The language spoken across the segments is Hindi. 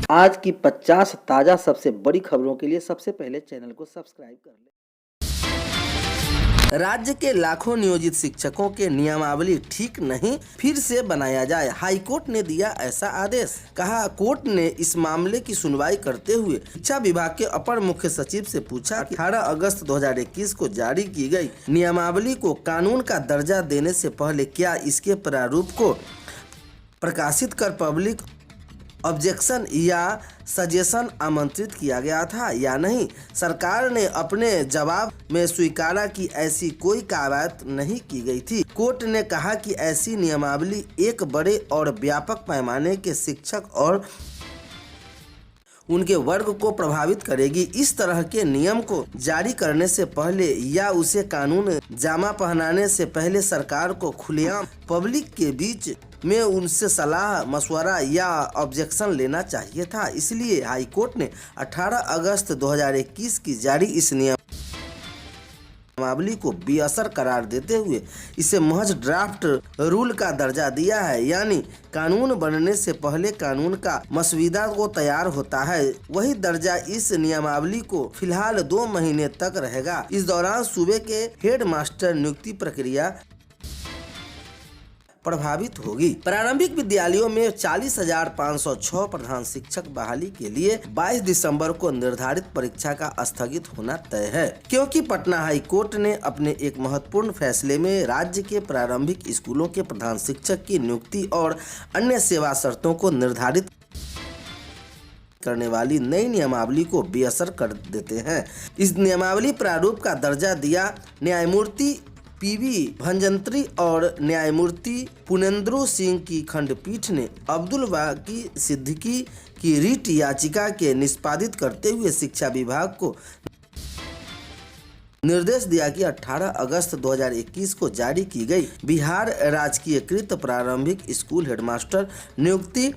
आज की 50 ताज़ा सबसे बड़ी खबरों के लिए सबसे पहले चैनल को सब्सक्राइब कर लें। राज्य के लाखों नियोजित शिक्षकों के नियमावली ठीक नहीं, फिर से बनाया जाए। हाईकोर्ट ने दिया ऐसा आदेश। कहा, कोर्ट ने इस मामले की सुनवाई करते हुए शिक्षा विभाग के अपर मुख्य सचिव से पूछा कि 18 अगस्त 2021 को जारी की गई नियमावली को कानून का दर्जा देने से पहले क्या इसके प्रारूप को प्रकाशित कर पब्लिक ऑब्जेक्शन या सजेशन आमंत्रित किया गया था या नहीं। सरकार ने अपने जवाब में स्वीकारा कि ऐसी कोई कवायद नहीं की गई थी। कोर्ट ने कहा कि ऐसी नियमावली एक बड़े और व्यापक पैमाने के शिक्षक और उनके वर्ग को प्रभावित करेगी। इस तरह के नियम को जारी करने से पहले या उसे कानून जामा पहनाने से पहले सरकार को खुलेआम पब्लिक के बीच में उनसे सलाह मशवरा या ऑब्जेक्शन लेना चाहिए था। इसलिए हाईकोर्ट ने 18 अगस्त 2021 की जारी इस नियमावली को बेअसर करार देते हुए इसे महज ड्राफ्ट रूल का दर्जा दिया है, यानी कानून बनने से पहले कानून का मसौदा को तैयार होता है वही दर्जा इस नियमावली को फिलहाल 2 महीने तक रहेगा। इस दौरान सूबे के हेडमास्टर नियुक्ति प्रक्रिया प्रभावित होगी। प्रारंभिक विद्यालयों में 40,506 प्रधान शिक्षक बहाली के लिए 22 दिसंबर को निर्धारित परीक्षा का स्थगित होना तय है, क्योंकि पटना हाई कोर्ट ने अपने एक महत्वपूर्ण फैसले में राज्य के प्रारंभिक स्कूलों के प्रधान शिक्षक की नियुक्ति और अन्य सेवा शर्तों को निर्धारित करने वाली नई नियमावली को बेअसर कर देते हैं। इस नियमावली प्रारूप का दर्जा दिया न्यायमूर्ति पीवी भंजंत्री और न्यायमूर्ति पुनेंद्रु सिंह की खंडपीठ ने अब्दुल बाकी सिद्दीकी की रिट याचिका के निष्पादित करते हुए शिक्षा विभाग को निर्देश दिया कि 18 अगस्त 2021 को जारी की गई बिहार राजकीयकृत प्रारंभिक स्कूल हेडमास्टर नियुक्ति,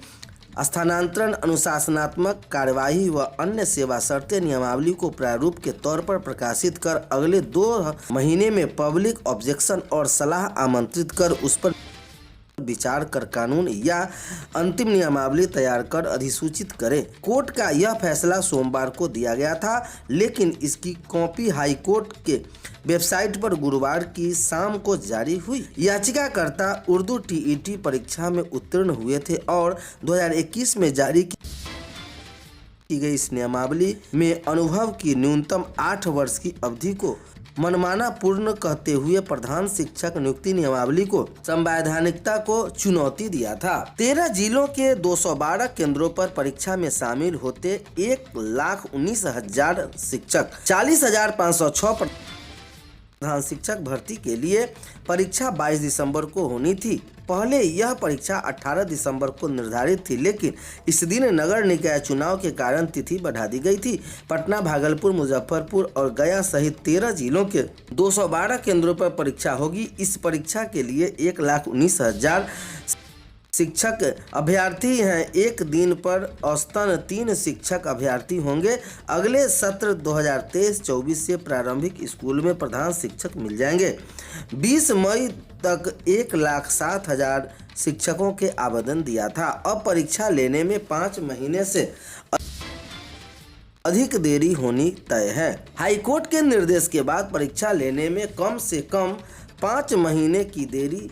स्थानांतरण, अनुशासनात्मक कार्यवाही व अन्य सेवा शर्तें नियमावली को प्रारूप के तौर पर प्रकाशित कर अगले 2 महीने में पब्लिक ऑब्जेक्शन और सलाह आमंत्रित कर उस पर विचार कर कानून या अंतिम नियमावली तैयार कर अधिसूचित करें। कोर्ट का यह फैसला सोमवार को दिया गया था, लेकिन इसकी कॉपी हाई कोर्ट के वेबसाइट पर गुरुवार की शाम को जारी हुई। याचिकाकर्ता उर्दू टीईटी परीक्षा में उत्तीर्ण हुए थे और 2021 में जारी की गई इस नियमावली में अनुभव की न्यूनतम 8 वर्ष की अवधि को मनमाना पूर्ण कहते हुए प्रधान शिक्षक नियुक्ति नियमावली को संवैधानिकता को चुनौती दिया था। 13 जिलों के 212 केंद्रों पर परीक्षा में शामिल होते 1,19,000 शिक्षक, 40,506 प्रधान शिक्षक भर्ती के लिए परीक्षा 22 दिसंबर को होनी थी। पहले यह परीक्षा 18 दिसंबर को निर्धारित थी, लेकिन इस दिन नगर निकाय चुनाव के कारण तिथि बढ़ा दी गई थी। पटना, भागलपुर, मुजफ्फरपुर और गया सहित 13 जिलों के 212 केंद्रों पर परीक्षा होगी। इस परीक्षा के लिए 1,19,000 शिक्षक अभ्यर्थी हैं। एक दिन पर औसतन 3 शिक्षक अभ्यर्थी होंगे। अगले सत्र 2023-24 से प्रारंभिक स्कूल में प्रधान शिक्षक मिल जाएंगे। 20 मई तक 1,07,000 शिक्षकों के आवेदन दिया था। अब परीक्षा लेने में 5 महीने से अधिक देरी होनी तय है। हाईकोर्ट के निर्देश के बाद परीक्षा लेने में कम से कम 5 महीने की देरी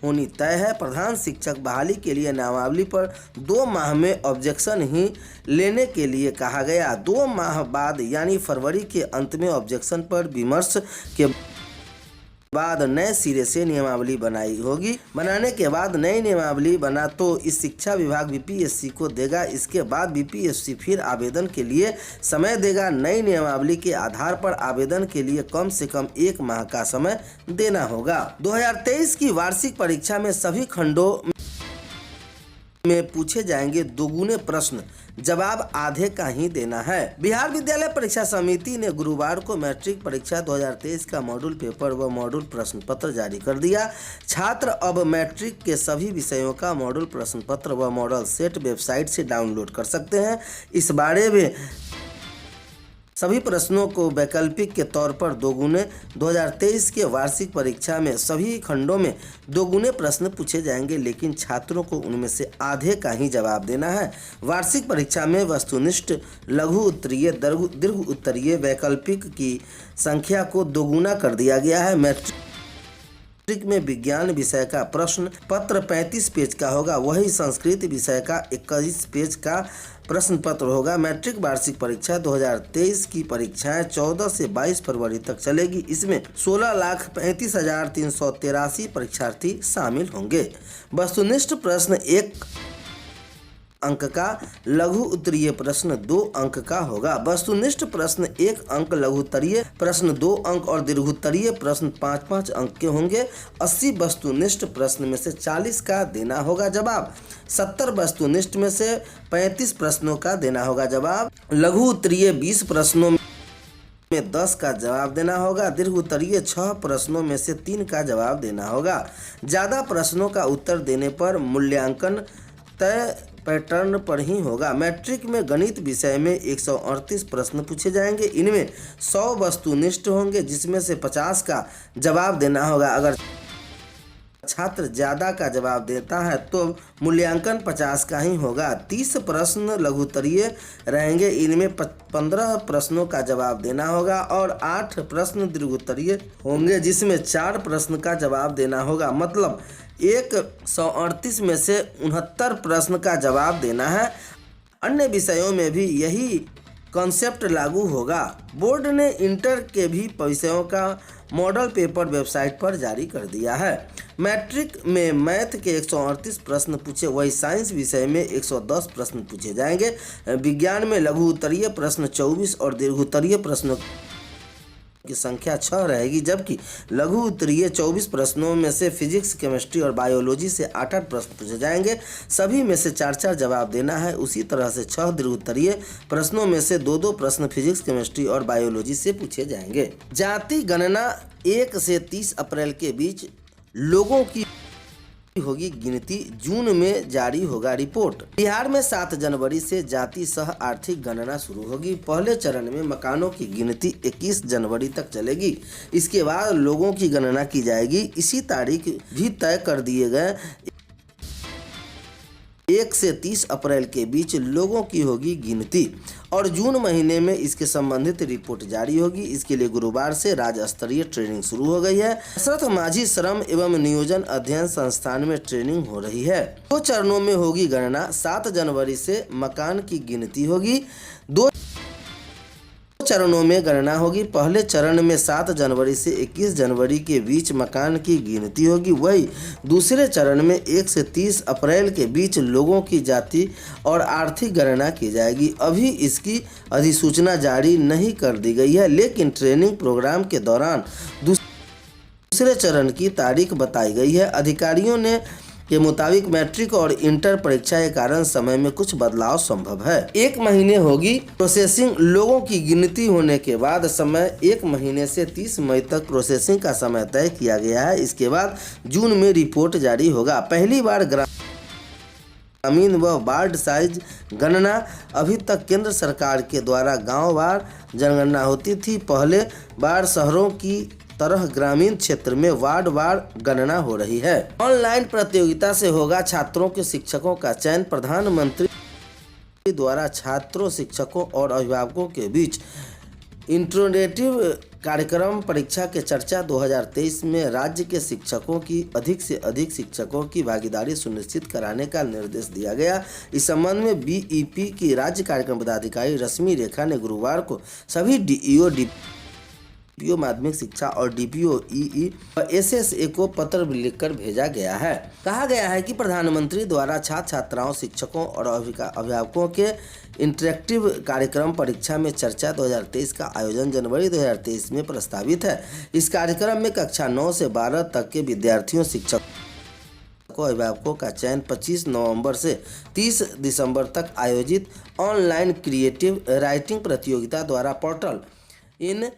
होनी तय है। प्रधान शिक्षक बहाली के लिए नियमावली पर 2 माह में ऑब्जेक्शन ही लेने के लिए कहा गया। 2 माह बाद यानी फरवरी के अंत में ऑब्जेक्शन पर विमर्श के बाद नए सिरे से नियमावली बनाने के बाद नई नियमावली बना तो इस शिक्षा विभाग बीपीएससी को देगा। इसके बाद बीपीएससी फिर आवेदन के लिए समय देगा। नई नियमावली के आधार पर आवेदन के लिए कम से कम 1 माह का समय देना होगा। 2023 की वार्षिक परीक्षा में सभी खंडों में पूछे जाएंगे दोगुने प्रश्न, जवाब आधे का ही देना है। बिहार विद्यालय परीक्षा समिति ने गुरुवार को मैट्रिक परीक्षा 2023 का मॉड्यूल पेपर व मॉड्यूल प्रश्न पत्र जारी कर दिया। छात्र अब मैट्रिक के सभी विषयों का मॉड्यूल प्रश्न पत्र व मॉडल सेट वेबसाइट से डाउनलोड कर सकते हैं। इस बारे में सभी प्रश्नों को वैकल्पिक के तौर पर दोगुने 2023 के वार्षिक परीक्षा में सभी खंडों में दोगुने प्रश्न पूछे जाएंगे, लेकिन छात्रों को उनमें से आधे का ही जवाब देना है। वार्षिक परीक्षा में वस्तुनिष्ठ, लघु उत्तरीय, दीर्घ उत्तरीय, वैकल्पिक की संख्या को दोगुना कर दिया गया है। मैट्रिक में विज्ञान विषय का प्रश्न पत्र 35 पेज का होगा, वही संस्कृत विषय का 21 पेज का प्रश्न पत्र होगा। मैट्रिक वार्षिक परीक्षा 2023 की परीक्षाएं 14 से 22 फरवरी तक चलेगी। इसमें 16,35,383 परीक्षार्थी शामिल होंगे। वस्तुनिष्ठ प्रश्न 1 अंक का, लघु उत्तरीय प्रश्न 2 अंक का होगा। वस्तुनिष्ठ प्रश्न 1 अंक, लघु उत्तरीय प्रश्न 2 अंक और दीर्घोत्तरीय प्रश्न 5-5 अंक के होंगे। 80 वस्तुनिष्ठ प्रश्न में से 40 का देना होगा जवाब। 70 वस्तुनिष्ठ में से 35 प्रश्नों का देना होगा जवाब। लघु उत्तरीय 20 प्रश्नों में 10 का जवाब देना होगा। दीर्घ उत्तरीय 6 प्रश्नों में से 3 का जवाब देना होगा। ज़्यादा प्रश्नों का उत्तर देने पर मूल्यांकन तय पैटर्न पर ही होगा। मैट्रिक में गणित विषय में 138 प्रश्न पूछे जाएंगे। इनमें 100 वस्तुनिष्ठ होंगे, जिसमें से 50 का जवाब देना होगा। अगर छात्र ज़्यादा का जवाब देता है तो मूल्यांकन 50 का ही होगा। 30 प्रश्न लघुत्तरीय रहेंगे, इनमें 15 प्रश्नों का जवाब देना होगा और 8 प्रश्न दीर्घोत्तरीय होंगे, जिसमें 4 प्रश्न का जवाब देना होगा। मतलब 138 में से 69 प्रश्न का जवाब देना है। अन्य विषयों में भी यही कॉन्सेप्ट लागू होगा। बोर्ड ने इंटर के भी विषयों का मॉडल पेपर वेबसाइट पर जारी कर दिया है। मैट्रिक में मैथ के 138 प्रश्न पूछे, वही साइंस विषय में 110 प्रश्न पूछे जाएंगे। विज्ञान में लघु उत्तरीय प्रश्न 24 और दीर्घोत्तरीय प्रश्नों की संख्या 6 रहेगी, जबकि लघु उत्तरीय 24 प्रश्नों में से फिजिक्स, केमिस्ट्री और बायोलॉजी से 8-8 प्रश्न पूछे जाएंगे। सभी में से 4-4 जवाब देना है। उसी तरह से 6 दीर्घोत्तरीय प्रश्नों में से 2-2 प्रश्न फिजिक्स, केमिस्ट्री और बायोलॉजी से पूछे जाएंगे। जाति गणना 1 से 30 अप्रैल के बीच लोगों की होगी गिनती, जून में जारी होगा रिपोर्ट। बिहार में 7 जनवरी से जाति सह आर्थिक गणना शुरू होगी। पहले चरण में मकानों की गिनती 21 जनवरी तक चलेगी। इसके बाद लोगों की गणना की जाएगी। इसी तारीख भी तय कर दिए गए। 1 से 30 अप्रैल के बीच लोगों की होगी गिनती और जून महीने में इसके संबंधित रिपोर्ट जारी होगी। इसके लिए गुरुवार से राज्य स्तरीय ट्रेनिंग शुरू हो गई है। दशरथ माझी श्रम एवं नियोजन अध्ययन संस्थान में ट्रेनिंग हो रही है। 2 चरणों में होगी गणना। 7 जनवरी से मकान की गिनती होगी। 2 चरणों में गणना होगी। पहले चरण में 7 जनवरी से 21 जनवरी के बीच मकान की गिनती होगी। वही दूसरे चरण में 1 से 30 अप्रैल के बीच लोगों की जाति और आर्थिक गणना की जाएगी। अभी इसकी अधिसूचना जारी नहीं कर दी गई है, लेकिन ट्रेनिंग प्रोग्राम के दौरान दूसरे चरण की तारीख बताई गई है। अधिकारियों ने के मुताबिक मैट्रिक और इंटर परीक्षा के कारण समय में कुछ बदलाव संभव है। 1 महीने होगी प्रोसेसिंग। लोगों की गिनती होने के बाद समय 1 महीने से 30 मई तक प्रोसेसिंग का समय तय किया गया है। इसके बाद जून में रिपोर्ट जारी होगा। पहली बार ग्रामीण व वार्ड साइज गणना अभी तक केंद्र सरकार के द्वारा गांववार जनगणना होती थी। पहले बार शहरों की तरह ग्रामीण क्षेत्र में वार्ड वार गणना हो रही है। ऑनलाइन प्रतियोगिता से होगा छात्रों के शिक्षकों का चयन। प्रधानमंत्री द्वारा छात्रों, शिक्षकों और अभिभावकों के बीच इंटरैक्टिव कार्यक्रम परीक्षा के चर्चा 2023 में राज्य के शिक्षकों की अधिक से अधिक शिक्षकों की भागीदारी सुनिश्चित कराने का निर्देश दिया गया। इस संबंध में बीईपी की राज्य कार्यक्रम पदाधिकारी रश्मि रेखा ने गुरुवार को सभी डीईओ, डीपीओ माध्यमिक शिक्षा और डीपीओ ईई और एसएसए को पत्र लिखकर भेजा गया है। कहा गया है कि प्रधानमंत्री द्वारा छात्र छात्राओं, शिक्षकों और अभिभावकों के इंटरेक्टिव कार्यक्रम परीक्षा में चर्चा 2023 का आयोजन जनवरी 2023 में प्रस्तावित है। इस कार्यक्रम में कक्षा 9 से 12 तक के विद्यार्थियों, शिक्षकों, अभिभावकों का चयन 25 नवंबर से 30 दिसंबर तक आयोजित ऑनलाइन क्रिएटिव राइटिंग प्रतियोगिता द्वारा पोर्टल इन